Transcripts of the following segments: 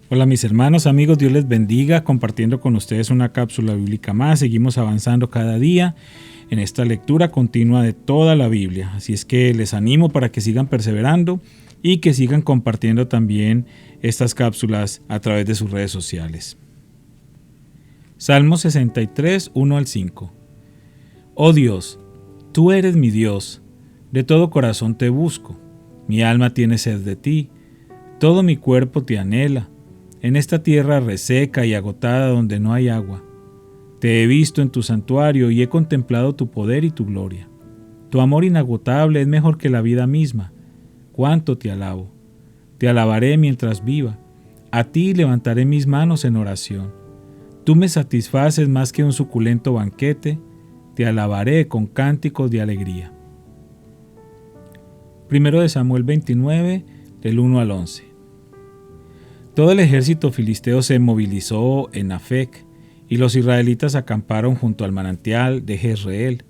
Hola mis hermanos, amigos, Dios les bendiga, compartiendo con ustedes una cápsula bíblica más. Seguimos avanzando cada día en esta lectura continua de toda la Biblia. Así es que les animo para que sigan perseverando y que sigan compartiendo también estas cápsulas a través de sus redes sociales. Salmo 63, 1 al 5. Oh Dios, tú eres mi Dios, de todo corazón te busco. Mi alma tiene sed de ti, todo mi cuerpo te anhela. En esta tierra reseca y agotada donde no hay agua. Te he visto en tu santuario y he contemplado tu poder y tu gloria. Tu amor inagotable es mejor que la vida misma. Cuánto te alabo. Te alabaré mientras viva. A ti levantaré mis manos en oración. Tú me satisfaces más que un suculento banquete. Te alabaré con cánticos de alegría. 1 Samuel 29, del 1 al 11. Todo el ejército filisteo se movilizó en Afec, y los israelitas acamparon junto al manantial de Jezreel.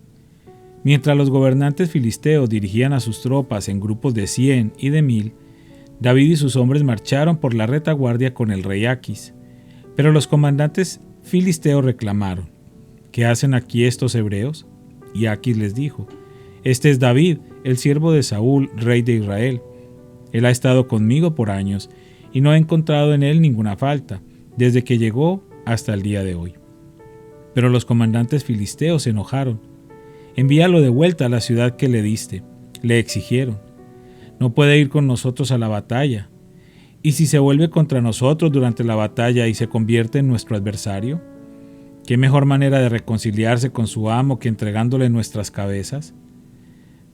Mientras los gobernantes filisteos dirigían a sus tropas en grupos de 100 y de 1000, David y sus hombres marcharon por la retaguardia con el rey Aquis. Pero los comandantes filisteos reclamaron: ¿qué hacen aquí estos hebreos? Y Aquis les dijo: este es David, el siervo de Saúl, rey de Israel. Él ha estado conmigo por años, y no he encontrado en él ninguna falta, desde que llegó hasta el día de hoy. Pero los comandantes filisteos se enojaron. Envíalo de vuelta a la ciudad que le diste, le exigieron. No puede ir con nosotros a la batalla. ¿Y si se vuelve contra nosotros durante la batalla y se convierte en nuestro adversario? ¿Qué mejor manera de reconciliarse con su amo que entregándole nuestras cabezas?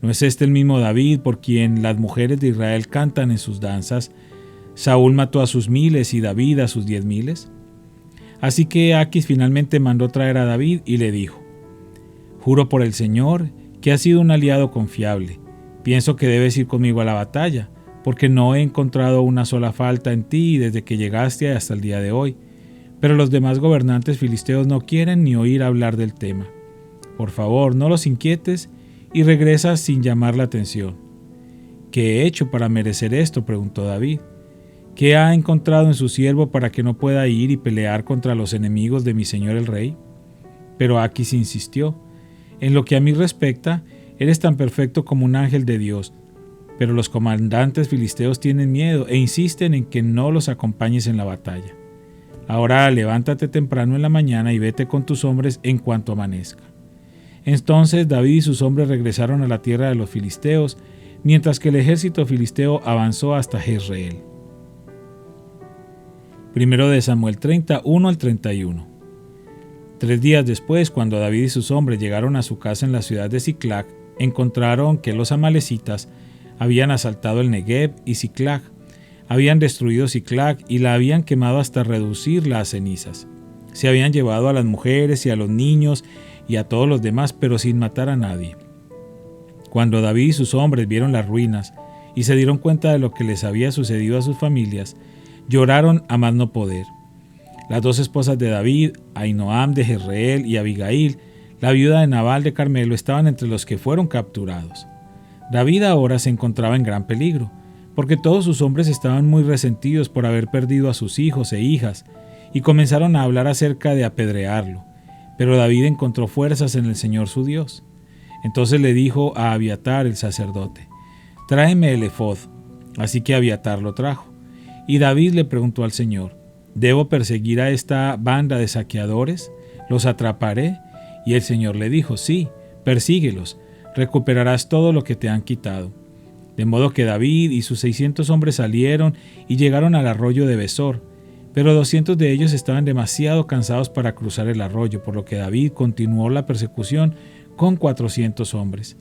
¿No es este el mismo David por quien las mujeres de Israel cantan en sus danzas: Saúl mató a sus 1000 y David a sus 10,000? Así que Aquis finalmente mandó traer a David y le dijo: juro por el Señor que has sido un aliado confiable. Pienso que debes ir conmigo a la batalla, porque no he encontrado una sola falta en ti desde que llegaste hasta el día de hoy. Pero los demás gobernantes filisteos no quieren ni oír hablar del tema. Por favor, no los inquietes y regresa sin llamar la atención. ¿Qué he hecho para merecer esto?, preguntó David. ¿Qué ha encontrado en su siervo para que no pueda ir y pelear contra los enemigos de mi señor el rey? Pero Aquis insistió: en lo que a mí respecta, eres tan perfecto como un ángel de Dios. Pero los comandantes filisteos tienen miedo e insisten en que no los acompañes en la batalla. Ahora levántate temprano en la mañana y vete con tus hombres en cuanto amanezca. Entonces David y sus hombres regresaron a la tierra de los filisteos, mientras que el ejército filisteo avanzó hasta Jezreel. 1 Samuel 31 al 31. 3 días después, cuando David y sus hombres llegaron a su casa en la ciudad de Siclag, encontraron que los amalecitas habían asaltado el Negev y Siclag, habían destruido Siclag y la habían quemado hasta reducirla a cenizas. Se habían llevado a las mujeres y a los niños y a todos los demás, pero sin matar a nadie. Cuando David y sus hombres vieron las ruinas y se dieron cuenta de lo que les había sucedido a sus familias, lloraron a más no poder. Las 2 esposas de David, Ahinoam de Jezreel y Abigail, la viuda de Nabal de Carmelo, estaban entre los que fueron capturados. David ahora se encontraba en gran peligro, porque todos sus hombres estaban muy resentidos por haber perdido a sus hijos e hijas, y comenzaron a hablar acerca de apedrearlo. Pero David encontró fuerzas en el Señor su Dios. Entonces le dijo a Abiatar el sacerdote: tráeme el efod. Así que Abiatar lo trajo. Y David le preguntó al Señor: ¿debo perseguir a esta banda de saqueadores? ¿Los atraparé? Y el Señor le dijo: sí, persíguelos, recuperarás todo lo que te han quitado. De modo que David y sus 600 hombres salieron y llegaron al arroyo de Besor, pero 200 de ellos estaban demasiado cansados para cruzar el arroyo, por lo que David continuó la persecución con 400 hombres.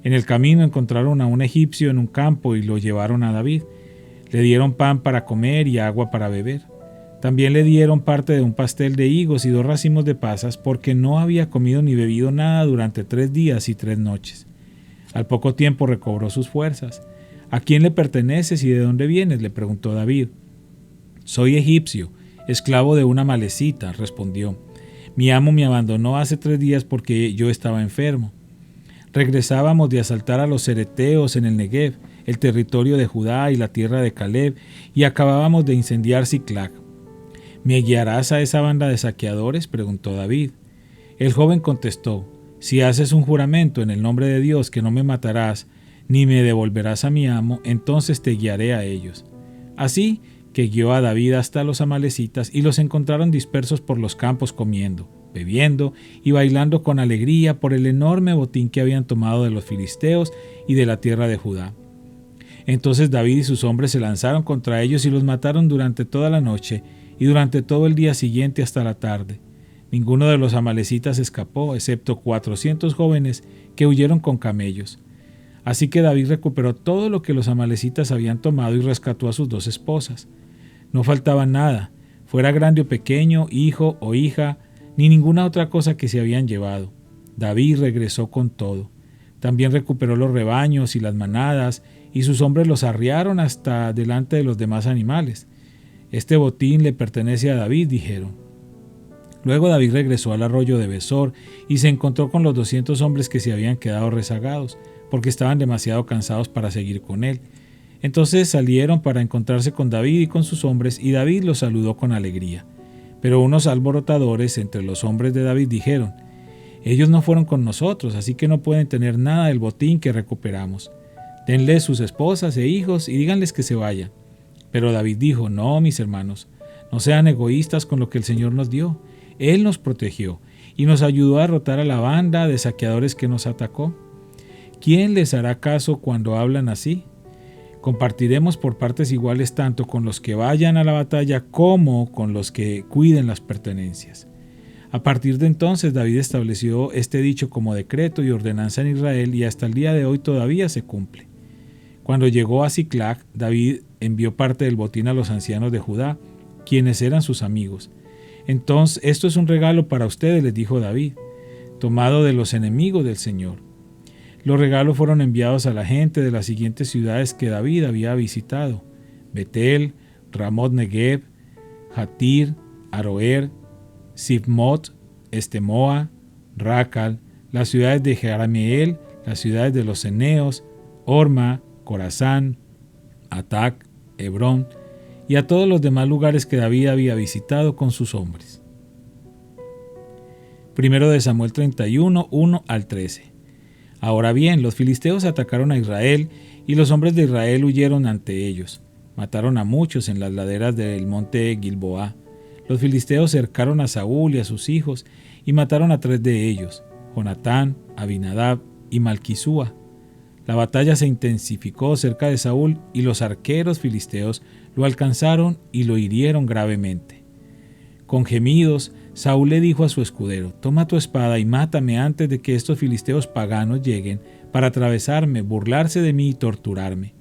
En el camino encontraron a un egipcio en un campo y lo llevaron a David. Le dieron pan para comer y agua para beber. También le dieron parte de un pastel de higos y 2 racimos de pasas, porque no había comido ni bebido nada durante 3 días y 3 noches. Al poco tiempo recobró sus fuerzas. ¿A quién le perteneces y de dónde vienes?, le preguntó David. Soy egipcio, esclavo de una amalecita, respondió. Mi amo me abandonó hace 3 días porque yo estaba enfermo. Regresábamos de asaltar a los cereteos en el Negev, el territorio de Judá y la tierra de Caleb, y acabábamos de incendiar Siclag. ¿Me guiarás a esa banda de saqueadores?, preguntó David. El joven contestó: si haces un juramento en el nombre de Dios que no me matarás, ni me devolverás a mi amo, entonces te guiaré a ellos. Así que guió a David hasta los amalecitas y los encontraron dispersos por los campos comiendo, bebiendo y bailando con alegría por el enorme botín que habían tomado de los filisteos y de la tierra de Judá. Entonces David y sus hombres se lanzaron contra ellos y los mataron durante toda la noche y durante todo el día siguiente hasta la tarde. Ninguno de los amalecitas escapó, excepto 400 jóvenes que huyeron con camellos. Así que David recuperó todo lo que los amalecitas habían tomado y rescató a sus 2 esposas. No faltaba nada, fuera grande o pequeño, hijo o hija, ni ninguna otra cosa que se habían llevado. David regresó con todo. También recuperó los rebaños y las manadas, y sus hombres los arriaron hasta delante de los demás animales. Este botín le pertenece a David, dijeron. Luego David regresó al arroyo de Besor y se encontró con los 200 hombres que se habían quedado rezagados, porque estaban demasiado cansados para seguir con él. Entonces salieron para encontrarse con David y con sus hombres, y David los saludó con alegría. Pero unos alborotadores entre los hombres de David dijeron: ellos no fueron con nosotros, así que no pueden tener nada del botín que recuperamos. Denles sus esposas e hijos y díganles que se vayan. Pero David dijo: no, mis hermanos, no sean egoístas con lo que el Señor nos dio. Él nos protegió y nos ayudó a derrotar a la banda de saqueadores que nos atacó. ¿Quién les hará caso cuando hablan así? Compartiremos por partes iguales tanto con los que vayan a la batalla como con los que cuiden las pertenencias. A partir de entonces David estableció este dicho como decreto y ordenanza en Israel, y hasta el día de hoy todavía se cumple. Cuando llegó a Siclag, David envió parte del botín a los ancianos de Judá, quienes eran sus amigos. Entonces, esto es un regalo para ustedes, les dijo David, tomado de los enemigos del Señor. Los regalos fueron enviados a la gente de las siguientes ciudades que David había visitado: Betel, Ramot Negev, Jatir, Aroer, Sifmot, Estemoa, Racal, las ciudades de Jerameel, las ciudades de los Eneos, Orma, Corazán, Atac, Hebrón, y a todos los demás lugares que David había visitado con sus hombres. Primero de Samuel 31, 1 al 13. Ahora bien, los filisteos atacaron a Israel, y los hombres de Israel huyeron ante ellos. Mataron a muchos en las laderas del monte Gilboa. Los filisteos cercaron a Saúl y a sus hijos, y mataron a 3 de ellos: Jonatán, Abinadab y Malquisúa. La batalla se intensificó cerca de Saúl, y los arqueros filisteos lo alcanzaron y lo hirieron gravemente. Con gemidos, Saúl le dijo a su escudero: toma tu espada y mátame antes de que estos filisteos paganos lleguen para atravesarme, burlarse de mí y torturarme.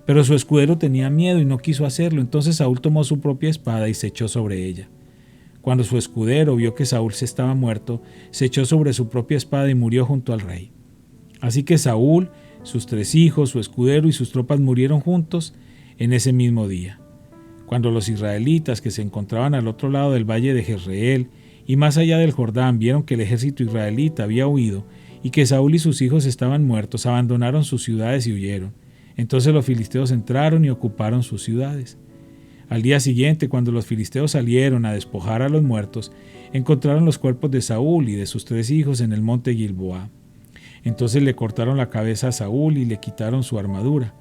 Pero su escudero tenía miedo y no quiso hacerlo. Entonces Saúl tomó su propia espada y se echó sobre ella. Cuando su escudero vio que Saúl se estaba muerto, se echó sobre su propia espada y murió junto al rey. Así que Saúl, sus 3 hijos, su escudero y sus tropas murieron juntos en ese mismo día. Cuando los israelitas que se encontraban al otro lado del valle de Jezreel y más allá del Jordán vieron que el ejército israelita había huido y que Saúl y sus hijos estaban muertos, abandonaron sus ciudades y huyeron. Entonces los filisteos entraron y ocuparon sus ciudades. Al día siguiente, cuando los filisteos salieron a despojar a los muertos, encontraron los cuerpos de Saúl y de sus 3 hijos en el monte Gilboa. Entonces le cortaron la cabeza a Saúl y le quitaron su armadura.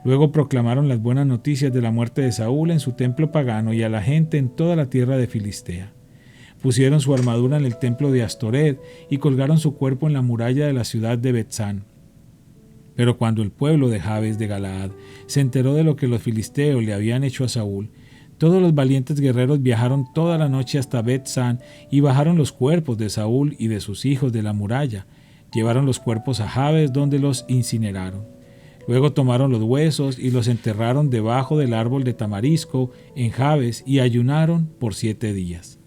Luego proclamaron las buenas noticias de la muerte de Saúl en su templo pagano y a la gente en toda la tierra de Filistea. Pusieron su armadura en el templo de Astoret y colgaron su cuerpo en la muralla de la ciudad de Betzán. Pero cuando el pueblo de Jabes de Galaad se enteró de lo que los filisteos le habían hecho a Saúl, todos los valientes guerreros viajaron toda la noche hasta Betzán y bajaron los cuerpos de Saúl y de sus hijos de la muralla. Llevaron los cuerpos a Jabes, donde los incineraron. Luego tomaron los huesos y los enterraron debajo del árbol de tamarisco en Jabes y ayunaron por 7 días.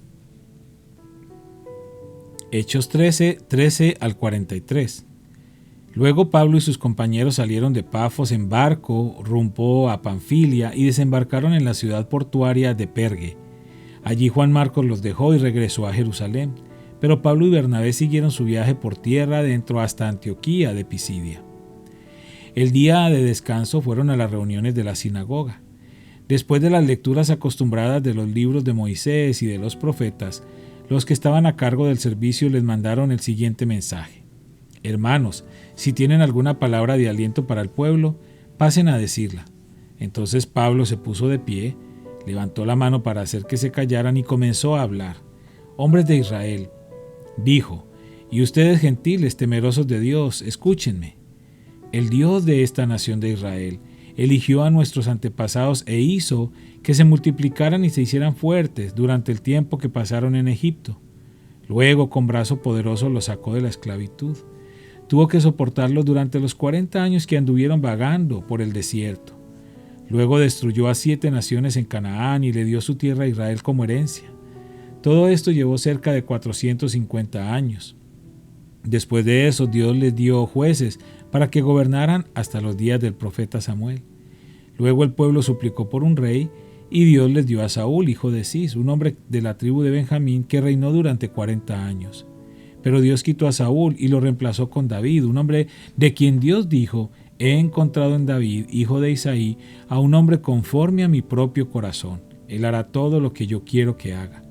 Hechos 13 al 43. Luego Pablo y sus compañeros salieron de Pafos en barco rumbo a Panfilia y desembarcaron en la ciudad portuaria de Perge. Allí Juan Marcos los dejó y regresó a Jerusalén, pero Pablo y Bernabé siguieron su viaje por tierra adentro hasta Antioquía de Pisidia. El día de descanso fueron a las reuniones de la sinagoga. Después de las lecturas acostumbradas de los libros de Moisés y de los profetas, los que estaban a cargo del servicio les mandaron el siguiente mensaje: Hermanos, si tienen alguna palabra de aliento para el pueblo, pasen a decirla. Entonces Pablo se puso de pie, levantó la mano para hacer que se callaran y comenzó a hablar. Hombres de Israel, dijo, y ustedes gentiles temerosos de Dios, escúchenme. El Dios de esta nación de Israel eligió a nuestros antepasados e hizo que se multiplicaran y se hicieran fuertes durante el tiempo que pasaron en Egipto. Luego, con brazo poderoso, los sacó de la esclavitud. Tuvo que soportarlos durante los 40 años que anduvieron vagando por el desierto. Luego destruyó a 7 naciones en Canaán y le dio su tierra a Israel como herencia. Todo esto llevó cerca de 450 años. Después de eso, Dios les dio jueces para que gobernaran hasta los días del profeta Samuel. Luego el pueblo suplicó por un rey y Dios les dio a Saúl, hijo de Cis, un hombre de la tribu de Benjamín que reinó durante 40 años. Pero Dios quitó a Saúl y lo reemplazó con David, un hombre de quien Dios dijo: He encontrado en David, hijo de Isaí, a un hombre conforme a mi propio corazón. Él hará todo lo que yo quiero que haga.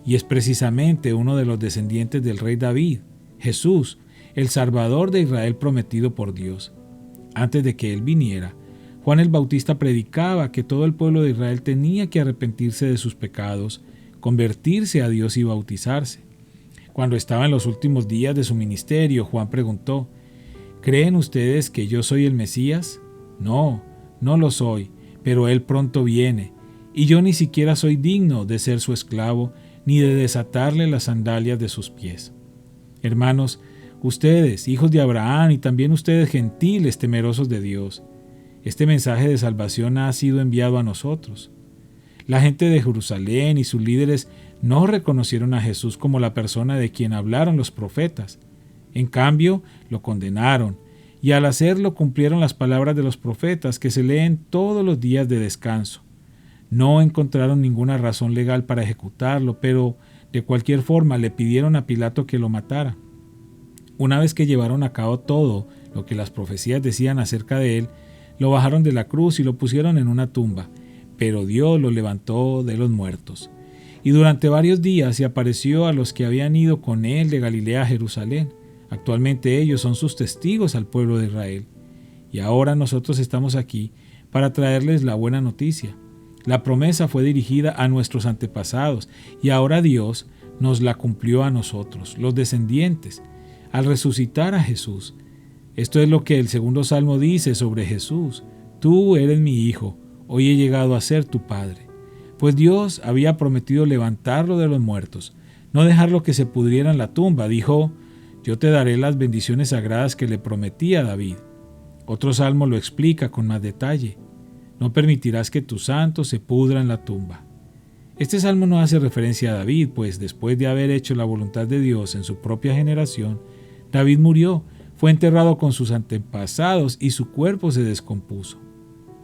Y es precisamente uno de los descendientes del rey David, Jesús, el Salvador de Israel prometido por Dios. Antes de que él viniera, Juan el Bautista predicaba que todo el pueblo de Israel tenía que arrepentirse de sus pecados, convertirse a Dios y bautizarse. Cuando estaba en los últimos días de su ministerio, Juan preguntó: ¿Creen ustedes que yo soy el Mesías? No, no lo soy, pero él pronto viene, y yo ni siquiera soy digno de ser su esclavo, ni de desatarle las sandalias de sus pies. Hermanos, ustedes, hijos de Abraham, y también ustedes gentiles temerosos de Dios, este mensaje de salvación ha sido enviado a nosotros. La gente de Jerusalén y sus líderes no reconocieron a Jesús como la persona de quien hablaron los profetas. En cambio, lo condenaron, y al hacerlo cumplieron las palabras de los profetas que se leen todos los días de descanso. No encontraron ninguna razón legal para ejecutarlo, pero de cualquier forma le pidieron a Pilato que lo matara. Una vez que llevaron a cabo todo lo que las profecías decían acerca de él, lo bajaron de la cruz y lo pusieron en una tumba, pero Dios lo levantó de los muertos. Y durante varios días se apareció a los que habían ido con él de Galilea a Jerusalén. Actualmente ellos son sus testigos al pueblo de Israel. Y ahora nosotros estamos aquí para traerles la buena noticia. La promesa fue dirigida a nuestros antepasados y ahora Dios nos la cumplió a nosotros, los descendientes, al resucitar a Jesús. Esto es lo que el segundo salmo dice sobre Jesús: Tú eres mi hijo, hoy he llegado a ser tu padre. Pues Dios había prometido levantarlo de los muertos, no dejarlo que se pudriera en la tumba. Dijo: Yo te daré las bendiciones sagradas que le prometí a David. Otro salmo lo explica con más detalle: No permitirás que tu santo se pudra en la tumba. Este salmo no hace referencia a David, pues después de haber hecho la voluntad de Dios en su propia generación, David murió, fue enterrado con sus antepasados y su cuerpo se descompuso.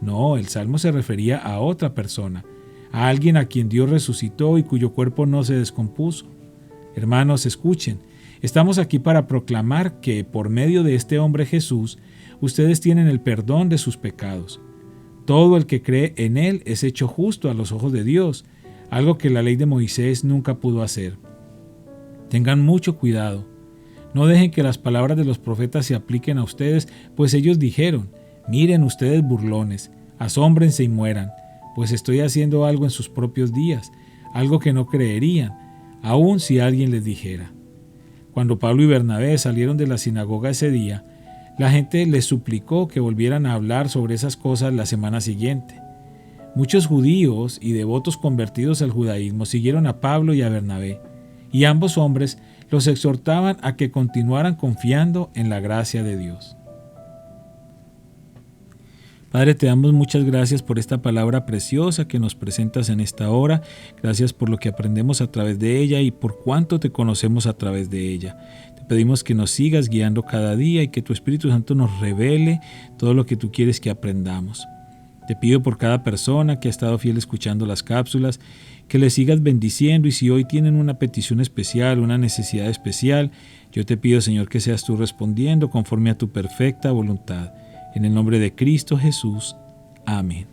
No, el salmo se refería a otra persona, a alguien a quien Dios resucitó y cuyo cuerpo no se descompuso. Hermanos, escuchen, estamos aquí para proclamar que por medio de este hombre Jesús, ustedes tienen el perdón de sus pecados. Todo el que cree en él es hecho justo a los ojos de Dios, algo que la ley de Moisés nunca pudo hacer. Tengan mucho cuidado. No dejen que las palabras de los profetas se apliquen a ustedes, pues ellos dijeron: Miren ustedes burlones, asómbrense y mueran, pues estoy haciendo algo en sus propios días, algo que no creerían, aun si alguien les dijera. Cuando Pablo y Bernabé salieron de la sinagoga ese día, la gente les suplicó que volvieran a hablar sobre esas cosas la semana siguiente. Muchos judíos y devotos convertidos al judaísmo siguieron a Pablo y a Bernabé, y ambos hombres los exhortaban a que continuaran confiando en la gracia de Dios. Padre, te damos muchas gracias por esta palabra preciosa que nos presentas en esta hora. Gracias por lo que aprendemos a través de ella y por cuánto te conocemos a través de ella. Te pedimos que nos sigas guiando cada día y que tu Espíritu Santo nos revele todo lo que tú quieres que aprendamos. Te pido por cada persona que ha estado fiel escuchando las cápsulas, que les sigas bendiciendo, y si hoy tienen una petición especial, una necesidad especial, yo te pido, Señor, que seas tú respondiendo conforme a tu perfecta voluntad. En el nombre de Cristo Jesús. Amén.